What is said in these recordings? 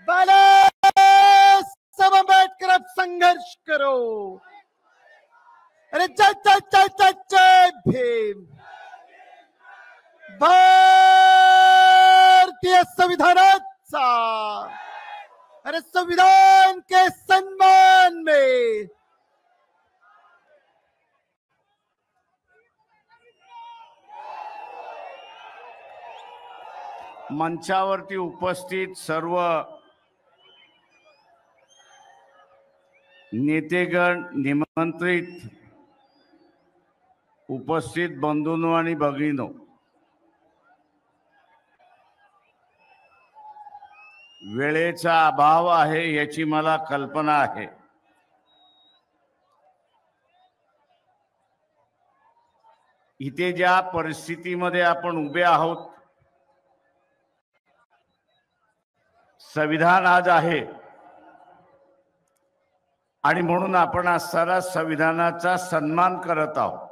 बाला साहब आंबेडकर अब संघर्ष करो। अरे जय जय जय जय जय भीम। भारतीय संविधानाचा, अरे संविधान के सम्मान में मंचावरती उपस्थित सर्व नेतेगण, निमंत्रित उपस्थित बंधूंनो आणि भगिनींनो, वेळेचा अभाव आहे याची मला कल्पना आहे। इथे ज्या परिस्थितीमध्ये आपण उभे आहोत, संविधान आज आहे आणि म्हणून आपण आज सारा संविधानाचा सन्मान करत आहोत।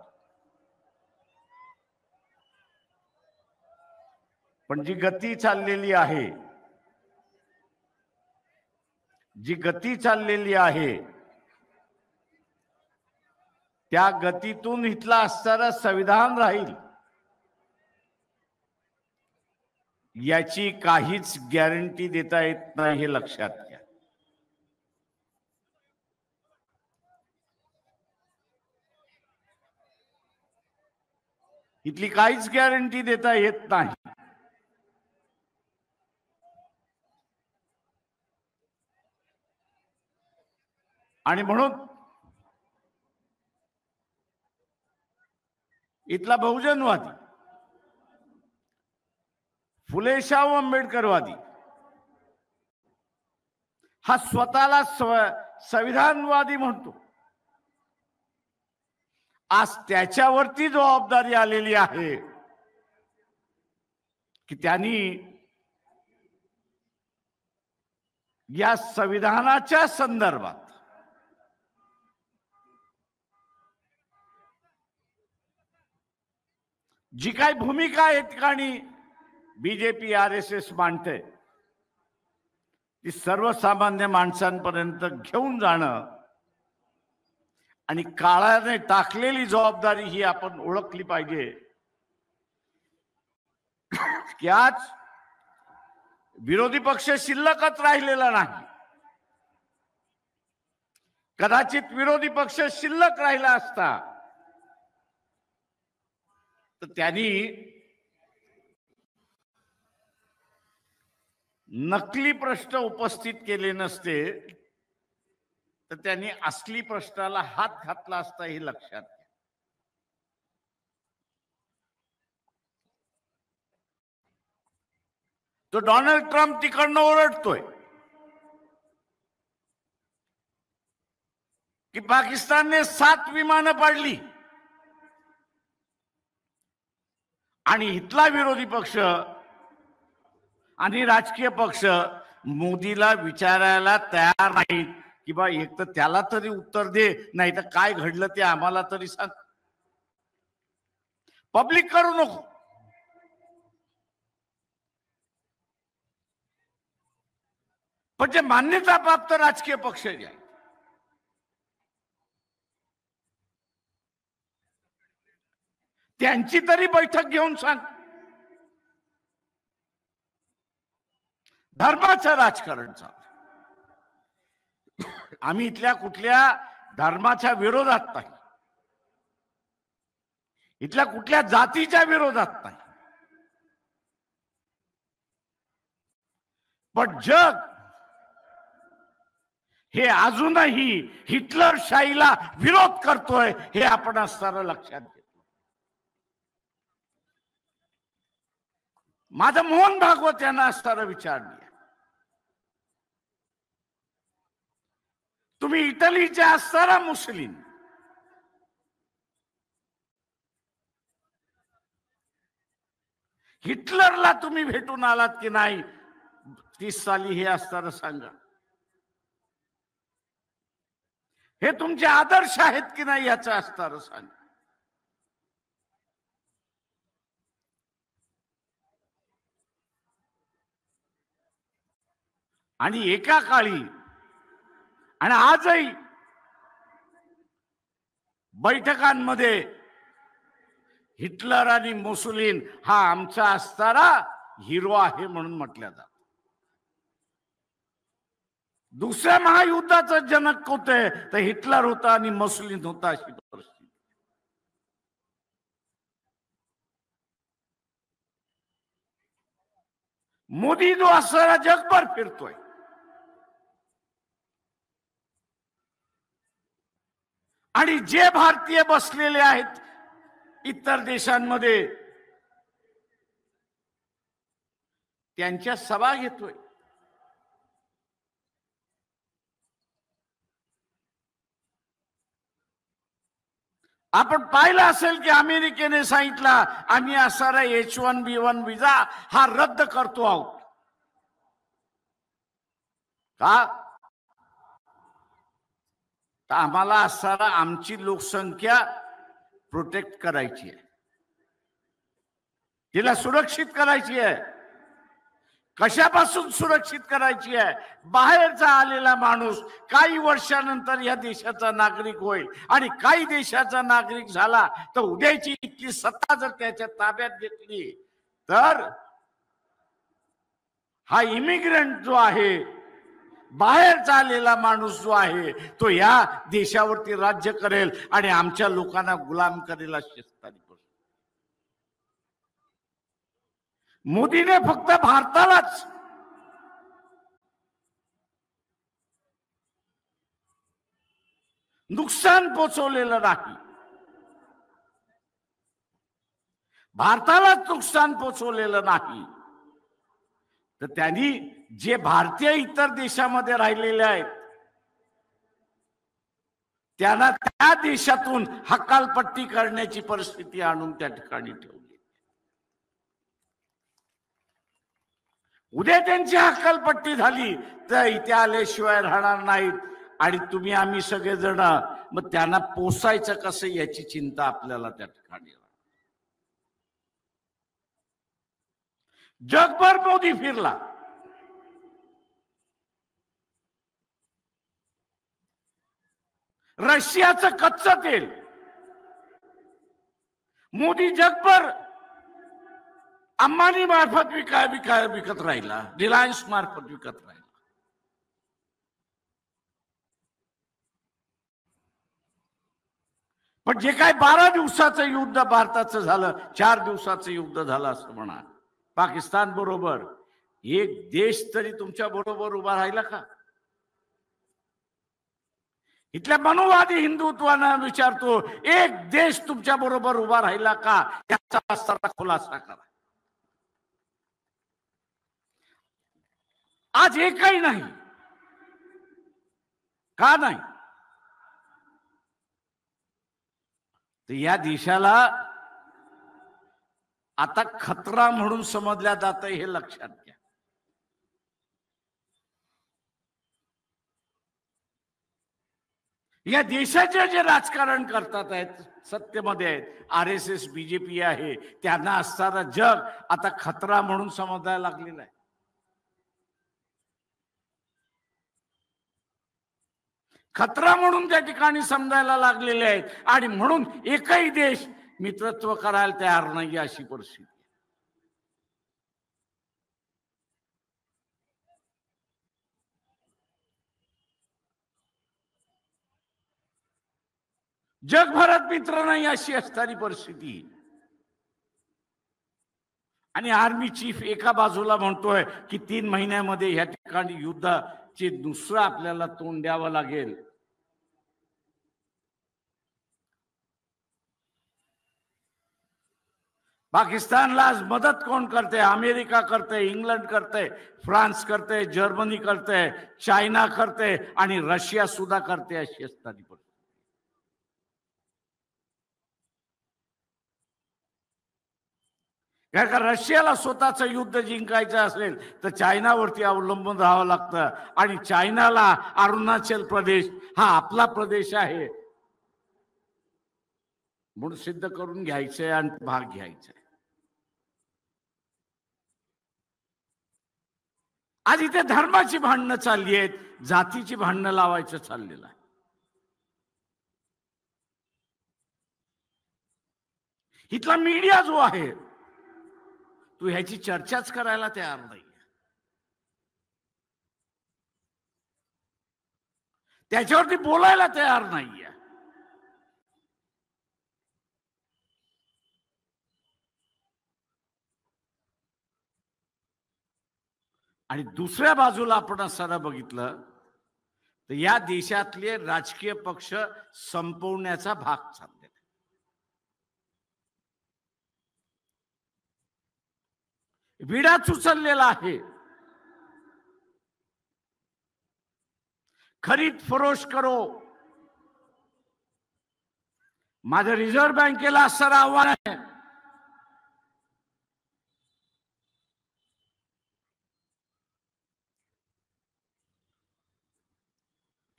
पण जी गती चाललेली आहे, त्या गतीतून इथला असणारा संविधान राहील याची काहीच गॅरंटी देता येत नाही, हे लक्षात घ्या। इथली काहीच गॅरंटी देता येत नाही। आणि म्हणून इथला बहुजनवादी, फुले शाहू आंबेडकरवादी हा स्वतःला संविधानवादी म्हणतो। आज त्याच्यावरती जबाबदारी आलेली आहे की त्यांनी या संविधानाच्या संदर्भात जी काही भूमिका या ठिकाणी बीजेपी आरएसएस मांडते ती सर्वसामान्य माणसांपर्यंत घेऊन जाणं आणि काळाने टाकलेली जबाबदारी ही आपण ओळखली पाहिजे की आज विरोधी पक्ष शिल्लकच राहिलेला नाही। कदाचित विरोधी पक्ष शिल्लक राहिला असता तर त्यांनी नकली प्रश्न उपस्थित केले नसते, तर त्यांनी असली प्रश्नाला हात घातला असता, हे लक्षात घ्या। तो डोनाल्ड ट्रम्प तिकडनं ओरडतोय की पाकिस्तानने 7 विमानं पाडली आणि इथला विरोधी पक्ष आणि राजकीय पक्ष मोदीला विचारायला तयार नाहीत की बा एक तर त्याला तरी उत्तर दे, नाही तर काय घडलं ते आम्हाला तरी सांग, पब्लिक करू नको। पण जे मान्यता प्राप्त राजकीय पक्ष जे आहेत त्यांची तरी बैठक घेऊन सांग। धर्माचं राजकारण चालू, आम्ही इथल्या कुठल्या धर्माच्या विरोधात नाही, इथल्या कुठल्या जातीच्या विरोधात नाही, पण जग हे अजूनही हिटलरशाहीला विरोध करतोय, हे आपण असताना लक्षात घेतो। माझं मोहन भागवत यांना असताना विचारले, तुम्ही इटलीच्या असताना मुस्लिम, हिटलरला तुम्ही भेटून आलात की नाही 30 साली, हे असताना सांगा। हे तुमचे आदर्श आहेत की नाही याचं असताना सांगा। आणि एका काळी आणि आजही बैठकांमध्ये हिटलर आणि मुसोलिन हा आमचा असणारा हिरो आहे म्हणून म्हटलं जात. दुसऱ्या महायुद्धाचं जनक होते तर हिटलर होता आणि मुसोलिन होता अशी परिस्थिती. मोदी जो असणारा जगभर फिरतोय आणि जे भारतीय बसलेले आहेत इतर देशांमध्ये त्यांच्या सभा घेतोय. आपण पाहिलं असेल की अमेरिकेने सांगितलं आम्ही असणारा H1B1 विजा हा रद्द करतो आहोत. का? तर आम्हाला असणारा आमची लोकसंख्या प्रोटेक्ट करायची आहे, तिला सुरक्षित करायची आहे. कशापासून सुरक्षित करायची आहे? बाहेरचा आलेला माणूस काही वर्षानंतर या देशाचा नागरिक होईल आणि काही देशाचा नागरिक झाला तर उद्याची इतकी सत्ता जर त्याच्या ताब्यात घेतली तर हा इमिग्रंट जो आहे, बाहेरचा आलेला माणूस जो आहे तो या देशावरती राज्य करेल आणि आमच्या लोकांना गुलाम करेल अशी असणारी. मोदीने फक्त भारतालाच नुकसान पोचवलेलं नाही, भारतालाच नुकसान पोचवलेलं नाही, तर त्यांनी जे भारतीय इतर देशामध्ये राहिलेले आहेत त्यांना त्या देशातून हकालपट्टी करण्याची परिस्थिती आणून त्या ठिकाणी ठेवली. उद्या त्यांची हकालपट्टी झाली तर इथे आल्याशिवाय राहणार नाहीत आणि तुम्ही आम्ही सगळेजण मग त्यांना पोसायचं कसं याची चिंता आपल्याला त्या ठिकाणी. जगभर मोदी फिरला. रशियाचं कच्चं तेल मोदी जगभर अंबानी मार्फत विकत राहिला, रिलायन्स मार्फत विकत राहिला. पण जे काय 12 दिवसाचं युद्ध भारताचं झालं, 4 दिवसाचं युद्ध झालं असं म्हणा पाकिस्तान बरोबर, एक देश तरी तुमच्या बरोबर उभा राहिला का? इथल्या मनोवादी हिंदुत्वानं विचारतो, एक देश तुमच्या बरोबर उभा राहिला का? याचा असणारा खुलासा करा. आज एकही नाही. का नाही? तर या देशाला आता खतरा म्हणून समजल्या जात हे लक्षात घ्या. या देशाचे जे राजकारण करतात आहेत, सत्तेमध्ये आहेत, RSS BJP आहे, त्यांना असणारा जग आता खतरा म्हणून समजायला लागलेला आहे. खतरा म्हणून त्या ठिकाणी समजायला लागलेले आहेत आणि म्हणून एकही देश मित्रत्व करायला तयार नाही अशी परिस्थिती. जगभरात मित्र नाही अशी असणारी परिस्थिती. आणि आर्मी चीफ एका बाजूला म्हणतोय की 3 महिन्यामध्ये या ठिकाणी युद्धाचे दुसरं आपल्याला तोंड द्यावं लागेल. पाकिस्तानला आज मदत कोण करते? अमेरिका करते, इंग्लंड करते, फ्रान्स करते, जर्मनी करते, चायना करते आणि रशिया सुद्धा करते अशी असणारी परिस्थिती. कारण का रशियाला स्वतःचं युद्ध जिंकायचं असेल तर चायनावरती अवलंबून राहावं लागतं आणि चायनाला अरुणाचल प्रदेश हा आपला प्रदेश आहे म्हणून सिद्ध करून घ्यायचंय आणि भाग घ्यायचा. आज इथे धर्माची भांडणं चालली आहेत, जातीची भांडणं लावायचं चाललेलं आहे. इथला मीडिया जो आहे तो ह्याची चर्चाच करायला तयार नाही, त्याच्यावरती बोलायला तयार नाहीये. आणि दुसऱ्या बाजूला आपण असताना बघितलं तर या देशातले राजकीय पक्ष संपवण्याचा भाग चाललेला. विडा उचललेला आहे. खरीद फरोश करो. माझं रिझर्व्ह बँकेला असं आव्हान आहे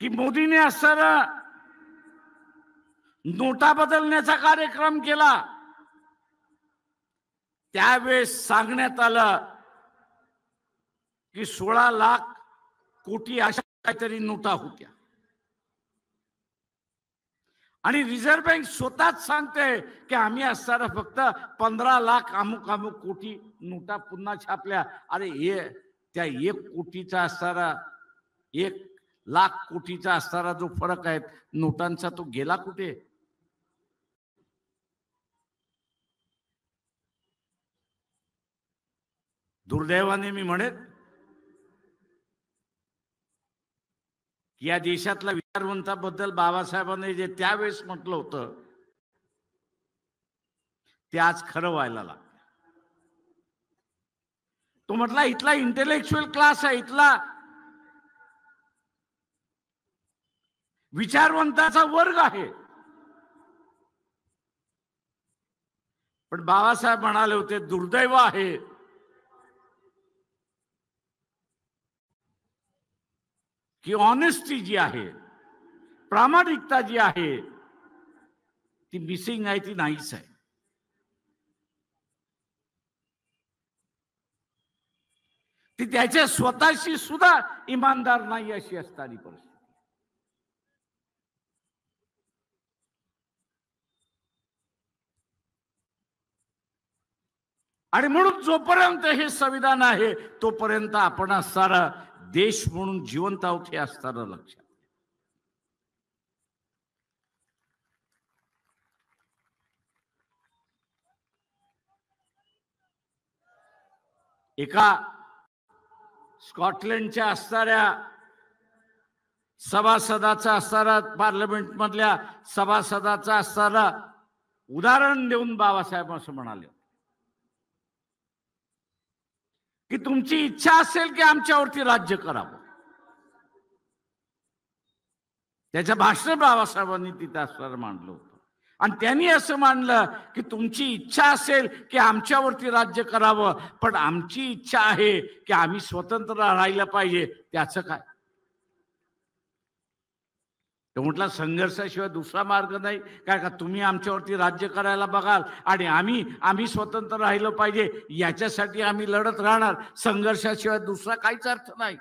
की मोदीने असं नोटा बदलण्याचा कार्यक्रम केला, त्यावेळेस सांगण्यात आलं की 16 लाख कोटी अशा काहीतरी नोटा होत्या. आणि रिझर्व्ह बँक स्वतःच सांगते की आम्ही असताना फक्त 15 लाख अमुक अमुक कोटी नोटा पुन्हा छापल्या. अरे हे त्या 1 कोटीचा असताना 1 लाख कोटीचा असताना जो फरक आहे नोटांचा तो गेला कुठे? दुर्दैवाने मी म्हणेन की या देशातल्या विचारवंताबद्दल बाबासाहेबांनी जे त्यावेळेस म्हटलं होतं ते आज खरं व्हायला लागलं. तो म्हटला इथला इंटेलेक्च्युअल क्लास आहे, इथला विचारवंताचा वर्ग आहे. पण बाबासाहेब म्हणाले होते दुर्दैव आहे की ऑनेस्टी जी आहे, प्रामाणिकता जी आहे ती मिसिंग आहे, ती नाहीच आहे. ती त्याच्या स्वतःशी सुद्धा इमानदार नाही अशी असणारी परिस्थिती. आणि म्हणून जोपर्यंत हे संविधान आहे तोपर्यंत आपण सारा देश म्हणून जिवंत आहोत हे असताना लक्षात. एका स्कॉटलंडच्या असणाऱ्या सभासदाचा असणारा पार्लमेंट मधल्या सभासदाचा असणारा उदाहरण देऊन बाबासाहेब असं म्हणाले की तुमची इच्छा असेल की आमच्यावरती राज्य करावं. त्याच्या भाषण बाबासाहेबांनी तिथे असणारं मांडलं होतं. आणि त्यांनी असं मांडलं की तुमची इच्छा असेल की आमच्यावरती राज्य करावं, पण आमची इच्छा आहे की आम्ही स्वतंत्र राहायला पाहिजे. त्याचं काय? तो म्हटला संघर्षाशिवाय दुसरा मार्ग नाही. काय का तुम्ही आमच्यावरती राज्य करायला बघाल आणि आम्ही स्वतंत्र राहिलं पाहिजे याच्यासाठी आम्ही लढत राहणार. संघर्षाशिवाय दुसरा काहीच अर्थ नाही.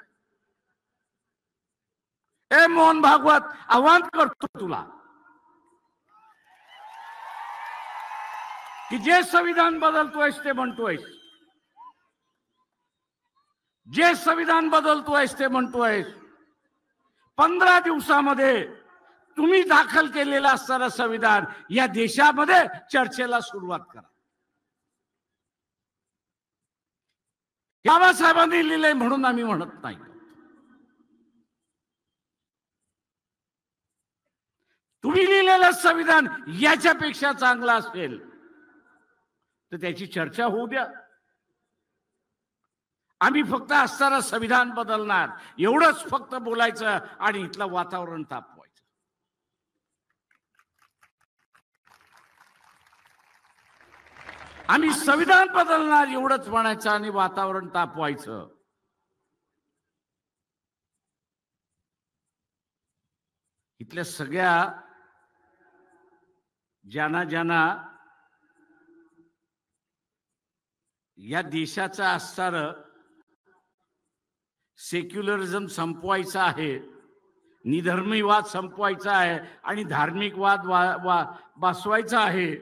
ए मोहन भागवत, आव्हान करतो तुला की जे संविधान बदलतोयस ते म्हणतोयस, जे संविधान बदलतोयस ते म्हणतोयस, 15 दिवसामध्ये तुम्ही दाखल केलेलं असणारं संविधान या देशामध्ये चर्चेला सुरुवात करा. बाबासाहेबांनी लिहिलंय म्हणून आम्ही म्हणत नाही. तुम्ही लिहिलेलं संविधान याच्यापेक्षा चांगलं असेल तर त्याची चर्चा होऊ द्या. आम्ही फक्त असताना संविधान बदलणार एवढंच फक्त बोलायचं आणि इथलं वातावरण तापवायचं. आम्ही संविधान बदलणार एवढंच म्हणायचं आणि वातावरण तापवायचं. इथल्या सगळ्या ज्यांना या देशाचं असणारं सेक्युलरिझम संपवायचा आहे, निधर्मीवाद संपवायचा आहे आणि धार्मिक वाद बसवायचा आहे,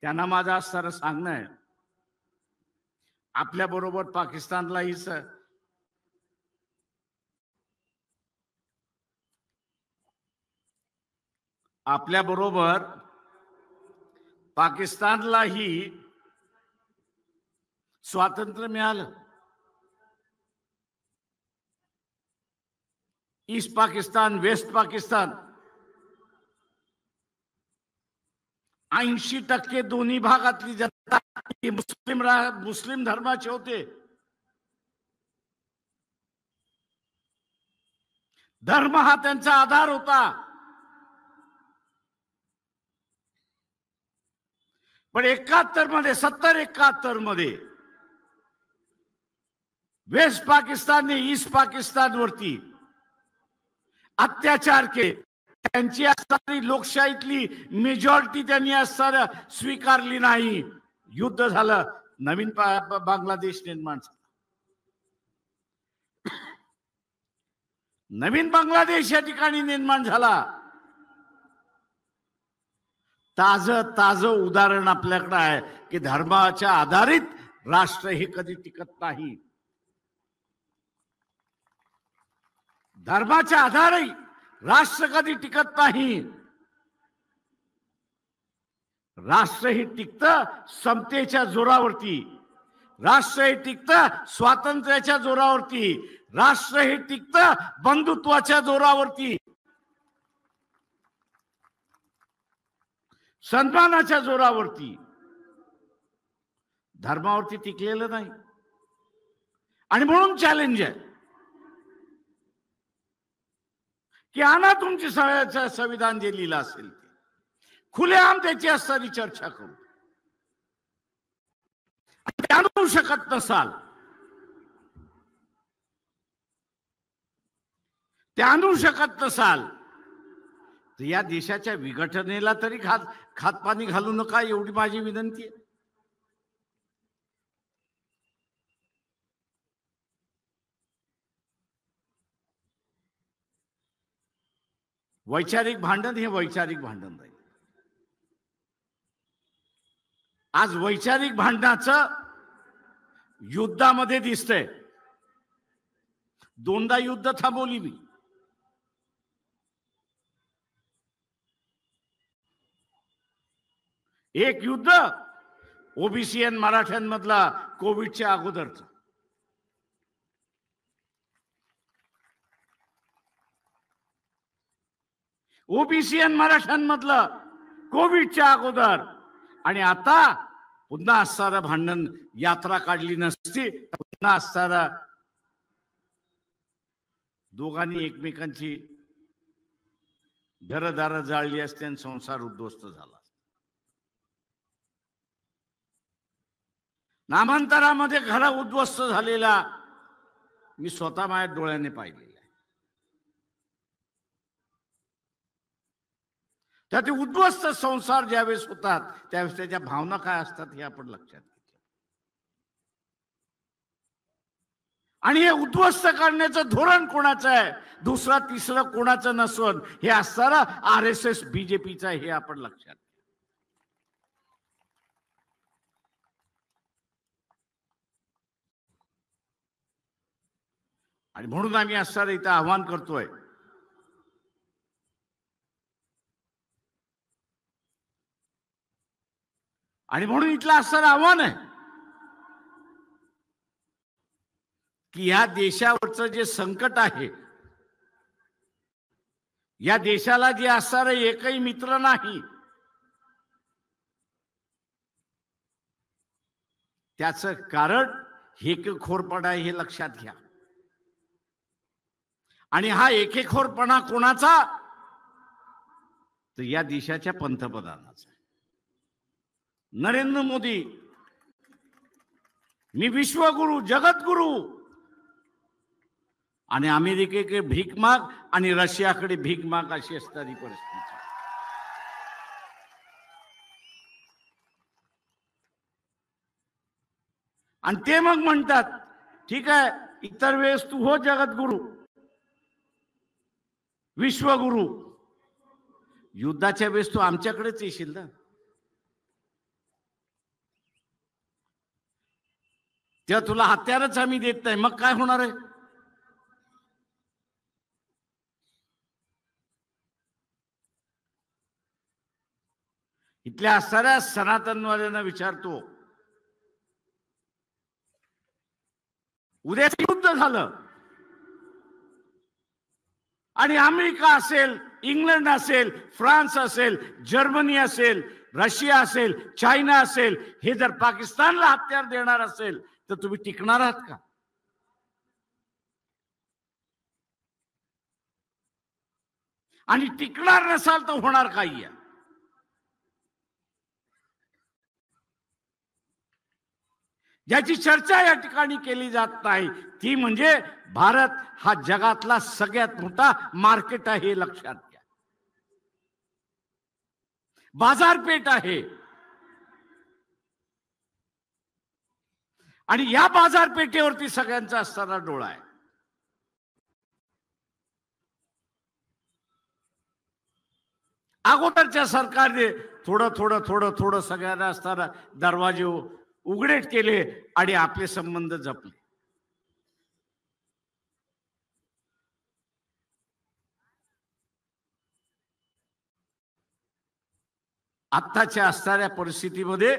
त्यांना माझं असं सांगणं आहे, आपल्या बरोबर पाकिस्तानलाही आपल्या बरोबर पाकिस्तानलाही स्वातंत्र्य मिळालं. ईस्ट पाकिस्तान, वेस्ट पाकिस्तान 80% दोन्ही भागातली जनता मुस्लिम धर्माचे होते. धर्म हा त्यांचा आधार होता. पण 71 मध्ये 70-71 मध्ये वेस्ट पाकिस्तानने ईस्ट पाकिस्तानवरती अत्याचार केले. त्यांची असणारी लोकशाहीतली मेजॉरिटी त्यांनी असणाऱ्या स्वीकारली नाही. युद्ध झालं, नवीन बांगलादेश निर्माण झाला. नवीन बांगलादेश या ठिकाणी निर्माण झाला. ताज उदाहरण आपल्याकडे आहे की धर्माच्या आधारित राष्ट्र हे कधी टिकत नाही. धर्माच्या आधारे राष्ट्र कधी टिकत नाही. राष्ट्र हे टिकतं समतेच्या जोरावरती. राष्ट्र हे टिकतं स्वातंत्र्याच्या जोरावरती. राष्ट्र हे टिकतं बंधुत्वाच्या जोरावरती, सन्मानाच्या जोरावरती. धर्मावरती टिकलेलं नाही. आणि म्हणून चॅलेंज आहे की आणा तुमची संविधान जे लिहिलं असेल ते खुलेआम त्याची असणारी चर्चा करू. ते आणू शकत नसाल, ते आणू शकत नसाल तर या देशाच्या विघटनेला तरी खातपाणी घालू नका, एवढी माझी विनंती आहे. वैचारिक भांडण हे वैचारिक भांडण राहील. आज वैचारिक भांडणाचं युद्धामध्ये दिसतंय. दोनदा युद्ध थांबवली मी. एक युद्ध ओबीसी आणि मराठ्यांमधला कोविडच्या अगोदरचं. ओबीसी आणि मराठ्यांमधलं कोविडच्या अगोदर. आणि आता पुन्हा असणारं भांडण, यात्रा काढली नसती पुन्हा असणारा दोघांनी एकमेकांची घरदार जाळली असते आणि संसार उद्ध्वस्त झाला. नामांतरामध्ये घर उद्ध्वस्त झालेला मी स्वतः माझ्या डोळ्याने पाहिलेला आहे. तर ते उद्ध्वस्त संसार ज्यावेळेस होतात त्यावेळेस त्याच्या भावना काय असतात हे आपण लक्षात घेतलं. आणि हे उद्ध्वस्त करण्याचं धोरण कोणाचं आहे, दुसरा तिसरं कोणाचं नसून हे असणारं RSS BJPचं हे आपण लक्षात. आणि म्हणून आम्ही असणारं इथं आव्हान करतोय आणि म्हणून इथलं असणारं आव्हान आहे की या देशावरचं जे संकट आहे, या देशाला जे असणारं एकही मित्र नाही, त्याचं कारण हेकेखोरपणा आहे हे लक्षात घ्या. आणि हा एकेखोरपणा कोणाचा, तर या देशाच्या पंतप्रधानाचा नरेंद्र मोदी. मी विश्वगुरु, जगतगुरु, आणि अमेरिकेकडे भीक माग आणि रशियाकडे भीक माग अशी असणारी परिस्थिती. आणि ते मग म्हणतात ठीक आहे, इतर वेळेस तू हो जगद्गुरु, विश्वगुरु, युद्धाच्या वेळेस तू आमच्याकडेच येशील ना. तेव्हा तुला हत्यारच आम्ही देत नाही, मग काय होणार आहे? इथल्या असणाऱ्या सनातनवाल्यांना विचारतो, उद्या युद्ध झालं आणि अमेरिका असेल, इंग्लंड असेल, फ्रान्स असेल, जर्मनी असेल, रशिया असेल, चायना असेल, हे जर पाकिस्तानला हत्यार देणार असेल तर तुम्ही टिकणार आहात का? आणि टिकणार नसाल तर होणार काही आहे. ज्याची चर्चा या ठिकाणी केली जात नाही ती म्हणजे भारत हा जगातला सगळ्यात मोठा मार्केट आहे, हे लक्षात घ्या. बाजारपेठ आहे आणि या बाजारपेठेवरती सगळ्यांचा असणारा डोळा आहे. अगोदरच्या सरकारने थोडं थोडं थोडं थोडं सगळ्यांना असणारा दरवाजे उघडे केले आणि आपले संबंध जपले. आत्ताच्या असणाऱ्या परिस्थितीमध्ये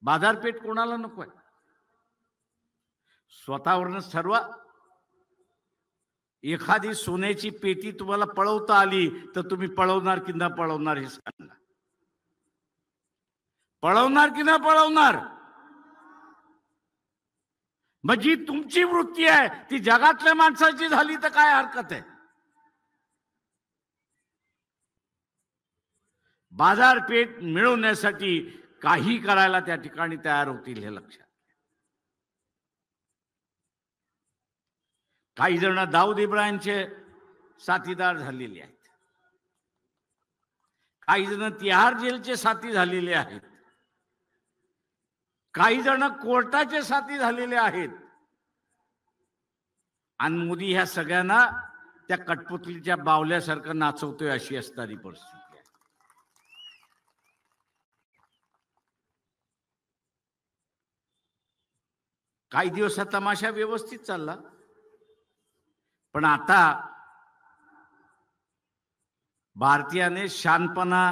बाजारपेठ कोणाला नकोय? स्वतःवरूनच ठरवा. एखादी सोन्याची पेटी तुम्हाला पळवता आली तर तुम्ही पळवणार की न पळवणार हे सांगा. पळवणार की न पळवणार? मग जी तुमची वृत्ती आहे ती जगातल्या माणसाची झाली तर काय हरकत आहे? बाजारपेठ मिळवण्यासाठी काही करायला त्या ठिकाणी तयार होतील, हे लक्षात. काही जण दाऊद इब्राहिमचे साथीदार झालेले आहेत, काही जण तिहार जेलचे साथी झालेले आहेत, काही जण कोर्टाचे साथी झालेले आहेत. आणि मोदी ह्या सगळ्यांना त्या कठपुतलीच्या बावल्यासारखं नाचवतोय, अशी असणारी परिस्थिती आहे. काही दिवस हा तमाशा व्यवस्थित चालला, पण आता भारतीयाने शानपणा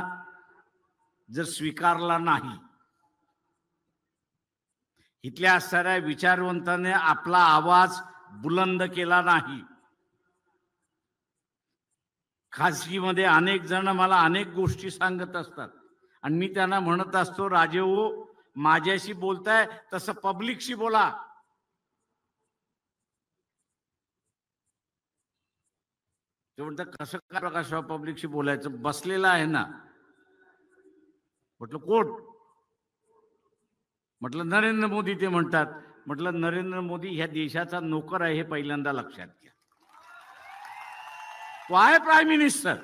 जर स्वीकारला नाही, इथल्या असणाऱ्या विचारवंताने आपला आवाज बुलंद केला नाही, खासगीमध्ये अनेक जण मला अनेक गोष्टी सांगत असतात आणि मी त्यांना म्हणत असतो, राजे हो, माझ्याशी बोलताय तसं पब्लिकशी बोला. ते म्हणतात कसं काय प्रकाशराव पब्लिकशी बोलायचं? बसलेला आहे ना. म्हटलं कोण? म्हटलं नरेंद्र मोदी. ते म्हणतात, म्हटलं नरेंद्र मोदी ह्या देशाचा नोकर आहे, हे पहिल्यांदा लक्षात घ्या. तो आहे प्राईम मिनिस्टर,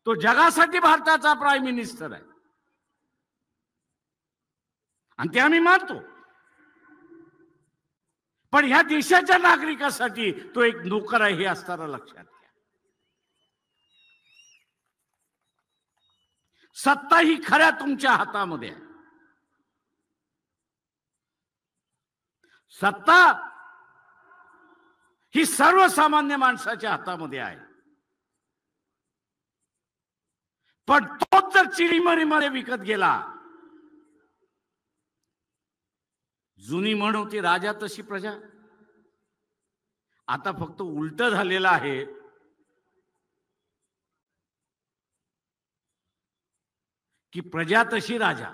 तो जगासाठी भारताचा प्राईम मिनिस्टर आहे आणि ते आम्ही मानतो. पण ह्या देशाच्या नागरिकासाठी तो एक नोकर आहे, हे असताना लक्षात घ्या. सत्ता ही खऱ्या तुमच्या हातामध्ये आहे. सत्ता ही सर्वसामान्य माणसाच्या हातामध्ये आहे. पण तोच जर चिरीमरीमध्ये विकत गेला, जुनी म्हण होती राजा तशी प्रजा. आता फक्त उलट झालेलं आहे. की प्रजा तशी राजा.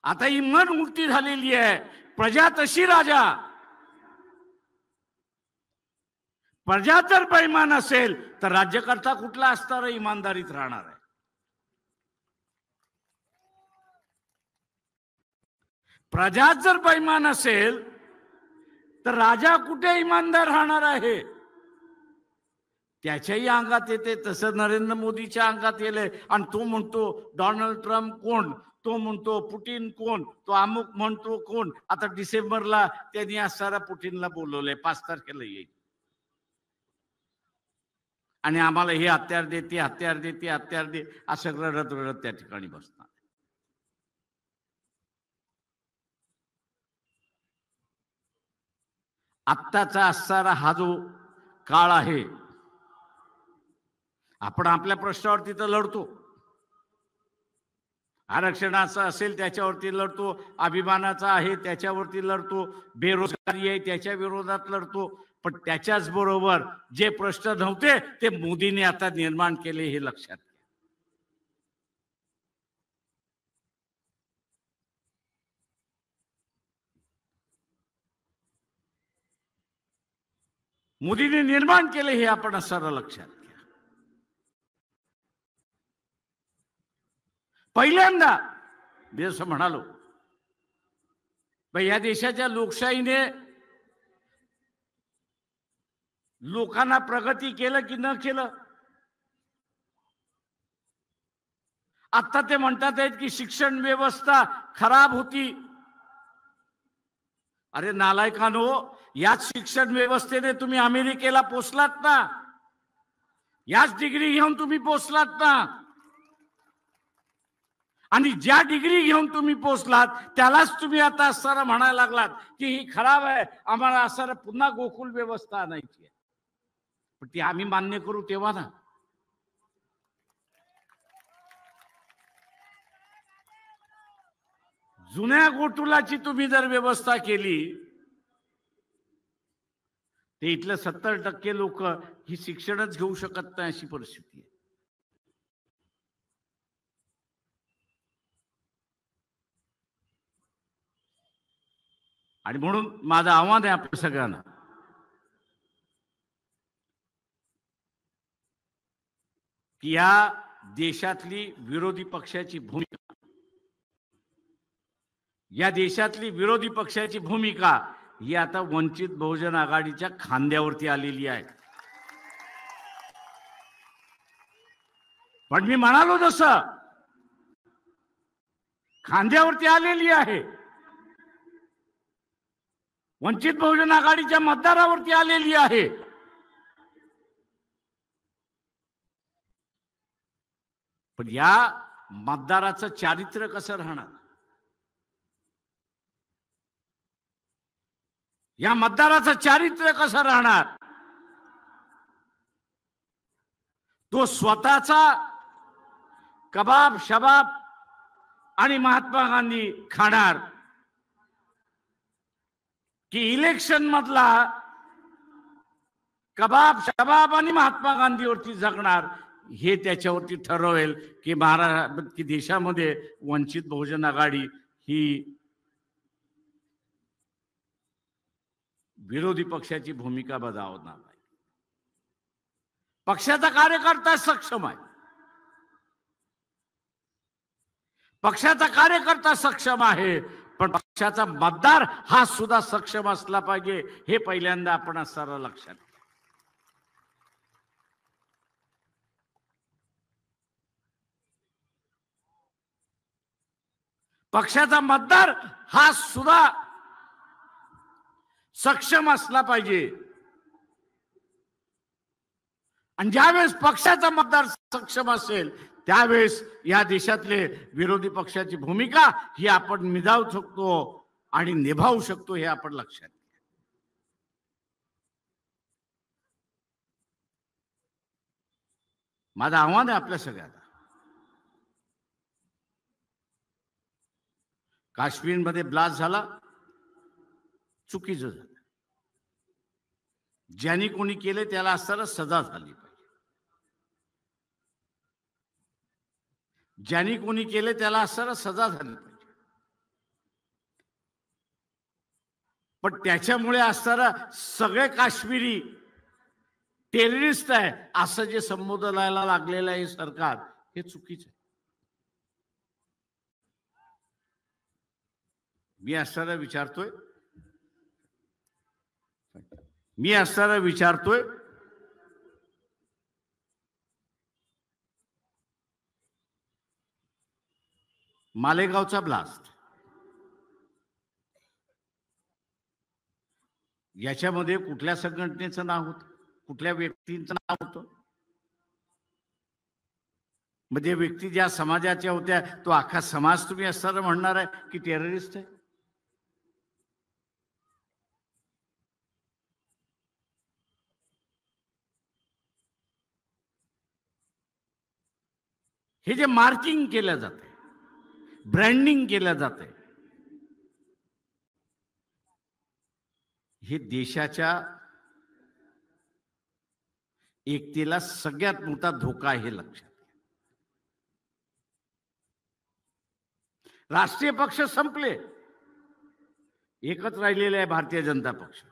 आता ही मन उलटी झालेली आहे. प्रजा तशी राजा. प्रजा जर बेईमान असेल तर राज्यकर्ता कुठला असणार इमानदारीत राहणार आहे? प्रजा जर बेईमान असेल तर राजा कुठे इमानदार राहणार आहे? त्याच्याही अंगात येते तसं नरेंद्र मोदीच्या अंगात येले आणि तो म्हणतो डोनाल्ड ट्रम्प कोण? तो म्हणतो पुटिन कोण, तो अमुक म्हणतो कोण. आता डिसेंबरला त्यांनी असणारा पुटिनला बोलवलंय, 5 तारखेला येईल आणि आम्हाला हे हत्यार दे, ते हत्यार दे, ते हत्यार दे, असं रडत रडत त्या ठिकाणी बसणार. आत्ताचा असणारा हा जो काळ आहे, आपण आपल्या प्रश्नावरती तर लढतो, आरक्षणाचा असेल त्याच्यावरती लढतो, अभिमानाचा आहे त्याच्यावरती लढतो, बेरोजगारी आहे त्याच्या विरोधात लढतो. पण त्याच्याच बरोबर जे प्रश्न नव्हते ते मोदींनी आता निर्माण केले, हे लक्षात घ्या. मोदींनी निर्माण केले हे आपण सर्व लक्षात घ्या. पहिल्यांदा मी असं म्हणालो, या देशाच्या लोकशाहीने लोकांना प्रगती केलं की न केलं. आता ते म्हणतात आहेत की शिक्षण व्यवस्था खराब होती. अरे नालायकांनो, याच शिक्षण व्यवस्थेने तुम्ही अमेरिकेला पोचलात ना, याच डिग्री घेऊन तुम्ही पोचलात ना, आणि ज्या डिग्री घेऊन तुम्ही पोचलात त्यालाच तुम्ही आता असताना म्हणायला लागलात की ही खराब आहे, आम्हाला असताना पुन्हा गोकुळ व्यवस्था आणायची आहे. पण ती आम्ही मान्य करू तेव्हा ना. जुन्या गोकुळाची तुम्ही जर व्यवस्था केली ते इथलं 70% लोक ही शिक्षणच घेऊ शकत नाही अशी परिस्थिती आहे. आणि म्हणून माझं आव्हान आहे आपल्या सगळ्यांना, की या देशातली विरोधी पक्षाची भूमिका, या देशातली विरोधी पक्षाची भूमिका ही आता वंचित बहुजन आघाडीच्या खांद्यावरती आलेली आहे. पण मी म्हणालो जसं खांद्यावरती आलेली आहे, वंचित बहुजन आघाडीच्या मतदारावरती आलेली आहे. पण या मतदाराचं चारित्र्य कसं राहणार, या मतदाराचं चारित्र्य कसं राहणार. तो स्वतःचा कबाब शबाब आणि महात्मा गांधी खाणार की इलेक्शन मधला कबाब शबाब आणि महात्मा गांधीवरती जगणार, हे त्याच्यावरती ठरवेल की महाराष्ट्र की देशामध्ये वंचित बहुजन आघाडी ही विरोधी पक्षाची भूमिका बजावणार नाही. पक्षाचा कार्यकर्ता सक्षम आहे, पक्षाचा कार्यकर्ता सक्षम आहे, पण पक्षाचा मतदार हा सुद्धा सक्षम असला पाहिजे, हे पहिल्यांदा आपण असणारा लक्षात घ्या. पक्षाचा मतदार हा सुद्धा सक्षम असला पाहिजे. आणि ज्यावेळेस पक्षाचा मतदार सक्षम असेल त्यावेळेस या देशातले विरोधी पक्षाची भूमिका ही आपण निभावू शकतो आणि निभावू शकतो, हे आपण लक्षात घ्या. माझं आव्हान आहे आपल्या सगळ्यांना, काश्मीरमध्ये ब्लास्ट झाला, चुकीचं झालं, ज्यांनी कोणी केले त्याला असताना सजा झाली पाहिजे, ज्यांनी कोणी केले त्याला असताना सजा झाली पाहिजे. पण त्याच्यामुळे असताना सगळे काश्मीरी टेररिस्ट आहे असं जे संबोधनाला लागलेलं आहे सरकार, हे चुकीचं आहे. मी असताना विचारतोय मालेगावचा ब्लास्ट, याच्यामध्ये कुठल्या संघटनेचं नाव होतं, कुठल्या व्यक्तींचं नाव होतं? म्हणजे व्यक्ती ज्या समाजाच्या होत्या तो अख्खा समाज तुम्ही असताना म्हणणार आहे की टेररिस्ट आहे? हे जे मार्किंग केलं जाते, ब्रँडिंग केलं जाते, हे देशाच्या एकतेला सगळ्यात मोठा धोका आहे, लक्षात. राष्ट्रीय पक्ष संपले, एकच राहिलेले आहे भारतीय जनता पक्ष.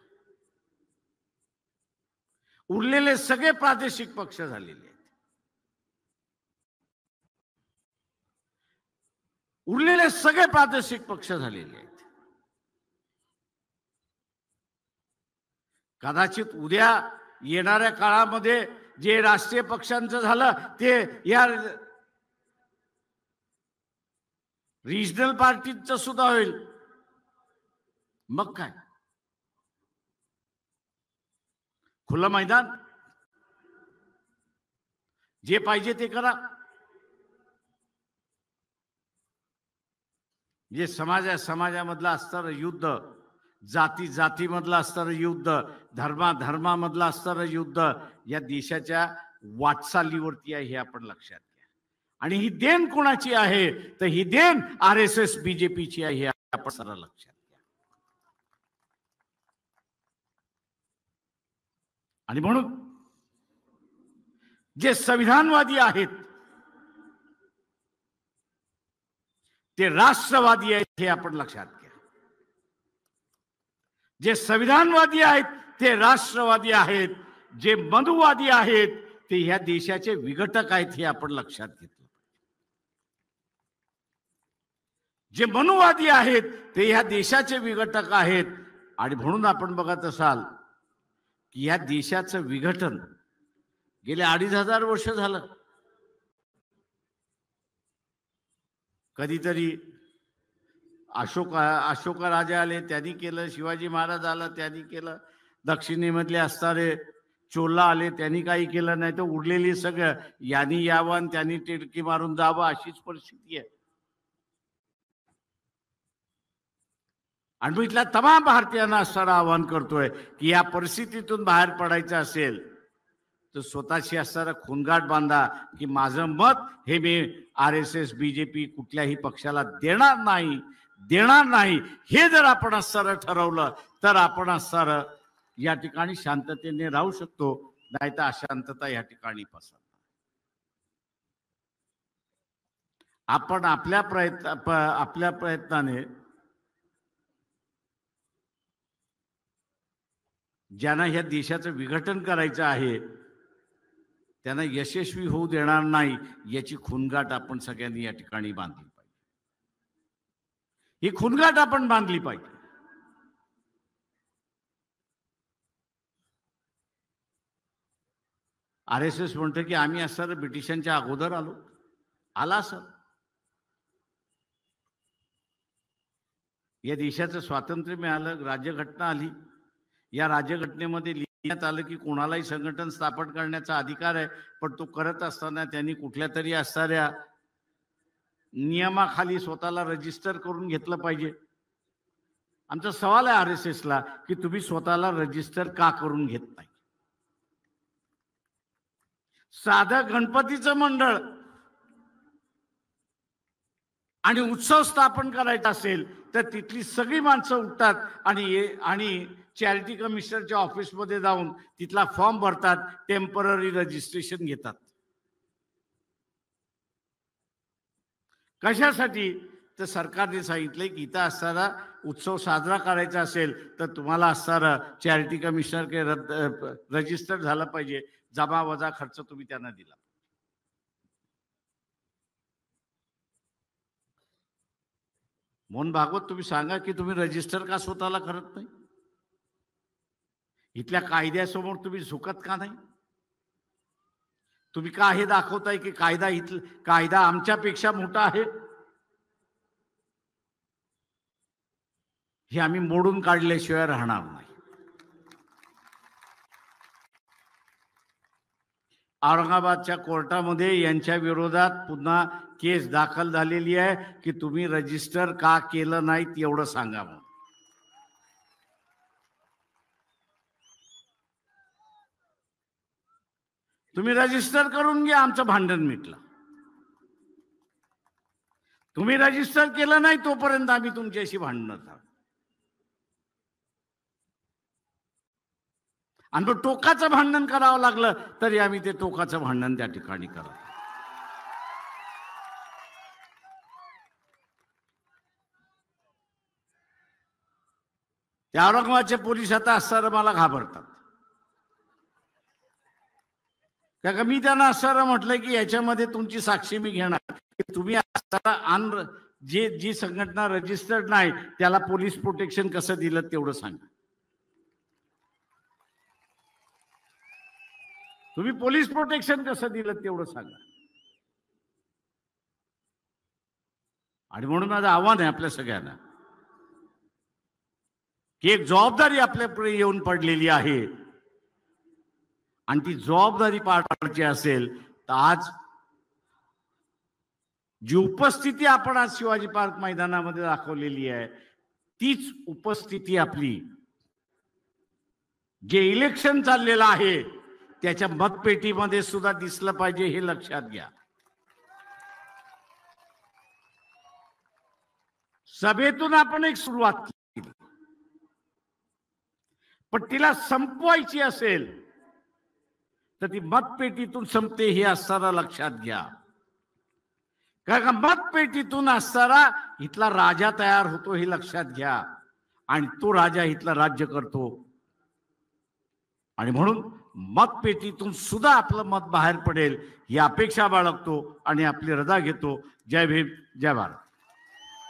उरलेले सगळे प्रादेशिक पक्ष झालेले आहेत. उरलेले सगळे प्रादेशिक पक्ष झालेले आहेत. कदाचित उद्या येणाऱ्या काळामध्ये जे राष्ट्रीय पक्षांचं झालं ते या रिजनल पार्टीचं सुद्धा होईल. मग काय, खुलं मैदान, जे पाहिजे ते करा. जे समाजामधलं असणारं युद्ध, जातीमधलं असणारं युद्ध, धर्मामधलं असणारं युद्ध या देशाच्या वाटचालीवरती आहे, हे आपण लक्षात घ्या. आणि ही देण कोणाची आहे तर ही देण RSS BJPची आहे, हे आपण सरळ लक्षात घ्या. आणि म्हणून जे संविधानवादी आहेत ते राष्ट्रवादी आहेत, हे आपण लक्षात घ्या. जे संविधानवादी आहेत ते राष्ट्रवादी आहेत, जे मनुवादी आहेत ते ह्या देशाचे विघटक आहेत, हे आपण लक्षात घेतलं. जे मनुवादी आहेत ते ह्या देशाचे विघटक आहेत. आणि म्हणून आपण बघत असाल की ह्या देशाचं विघटन गेले 2500 वर्ष झालं. कधीतरी अशोक राजा आले, त्यांनी केलं. शिवाजी महाराज आला, त्यांनी केलं. दक्षिणेमधले असणारे चोला आले, त्यांनी काही केलं नाही. तर उरलेली सगळं यांनी यावं त्यांनी टिळकी मारून जावं, अशीच परिस्थिती आहे. आणि मी इथल्या तमाम भारतीयांना असणारं आवाहन करतोय की या परिस्थितीतून बाहेर पडायचं असेल तर स्वतःशी असणारा खूनगाठ बांधा की माझं मत हे मी RSS BJP कुठल्याही पक्षाला देणार नाही. हे जर आपण असणारं ठरवलं तर आपण असणारं या ठिकाणी शांततेने राहू शकतो, नाही तर अशांतता या ठिकाणी पसरते. आपण आपल्या प्रयत्नाने ज्यांना ह्या देशाचं विघटन करायचं आहे त्यांना यशस्वी होऊ देणार नाही, याची खूनगाठ आपण सगळ्यांनी या ठिकाणी बांधली पाहिजे. ही खूनगाठ आपण बांधली पाहिजे. RSS म्हणतं की आम्ही असं ब्रिटिशांच्या अगोदर आला सर. या देशाचं स्वातंत्र्य मिळालं, राज्यघटना आली. या राज्यघटनेमध्ये लिहिण्यात आलं की कोणालाही संघटन स्थापन करण्याचा अधिकार आहे, पण तो करत असताना त्यांनी कुठल्या तरी असणाऱ्या नियमाखाली स्वतःला रजिस्टर करून घेतलं पाहिजे. आमचा सवाल आहे RSSला की तुम्ही स्वतःला रजिस्टर का करून घेत नाही? साधं गणपतीचं मंडळ आणि उत्सव स्थापन करायचा असेल तर तिथली सगळी माणसं उठतात आणि चॅरिटी कमिशनरच्या ऑफिसमध्ये जाऊन तिथला फॉर्म भरतात, टेम्पररी रजिस्ट्रेशन घेतात. कशासाठी? तर सरकारने सांगितलंय की इथं असणारा उत्सव साजरा करायचा असेल तर तुम्हाला असणारा चॅरिटी कमिशनर रजिस्टर झालं पाहिजे, जमा वजा खर्च तुम्ही त्यांना दिला. मोहन भागवत, तुम्ही सांगा की तुम्ही रजिस्टर का स्वतःला करत नाही? इथल्या कायद्यासमोर तुम्ही झुकत का नाही? तुम्ही का हे दाखवताय की कायदा आमच्यापेक्षा मोठा आहे? हे आम्ही मोडून काढल्याशिवाय राहणार नाही. औरंगाबादच्या कोर्टामध्ये यांच्या विरोधात पुन्हा केस दाखल झालेली आहे की तुम्ही रजिस्टर का केलं नाहीत एवढं सांगा. मग तुम्ही रजिस्टर करून घ्या, आमचं भांडण मिटलं. तुम्ही रजिस्टर केलं नाही तोपर्यंत आम्ही तुमच्याशी भांडणार आहोत. आणि मग टोकाचं भांडण करावं लागलं तरी आम्ही ते टोकाचं भांडण त्या ठिकाणी करत. त्या औरंगाबादचे पोलीस आता असताना मला घाबरतात. का मी त्यांना असं म्हटलं की याच्यामध्ये तुमची साक्षी मी घेणार की तुम्ही असताना जी संघटना रजिस्टर्ड नाही त्याला पोलीस प्रोटेक्शन कसं दिलं तेवढं सांगा. तुम्ही पोलीस प्रोटेक्शन कसं दिलं तेवढं सांगा. आणि म्हणून माझं आव्हान आहे आपल्या सगळ्यांना की एक जबाबदारी आपल्यापुढे येऊन पडलेली आहे आणि ती जबाबदारी पार पाडायची असेल तर आज जी उपस्थिती आपण आज शिवाजी पार्क मैदानामध्ये दाखवलेली आहे तीच उपस्थिती आपली जे इलेक्शन चाललेलं आहे त्याच्या मतपेटीमध्ये सुद्धा दिसलं पाहिजे, हे लक्षात घ्या. सभेतून आपण एक सुरुवात केली पण तिला संपवायची असेल तर ती मतपेटीतून संपते हे असताना लक्षात घ्या. कारण मतपेटीतून असताना इथला राजा तयार होतो हे लक्षात घ्या आणि तो राजा इथला राज्य करतो. आणि म्हणून मतपेटीतून सुद्धा आपलं मत बाहेर पडेल ही अपेक्षा बाळगतो आणि आपली रजा घेतो. जय भीम, जय भारत.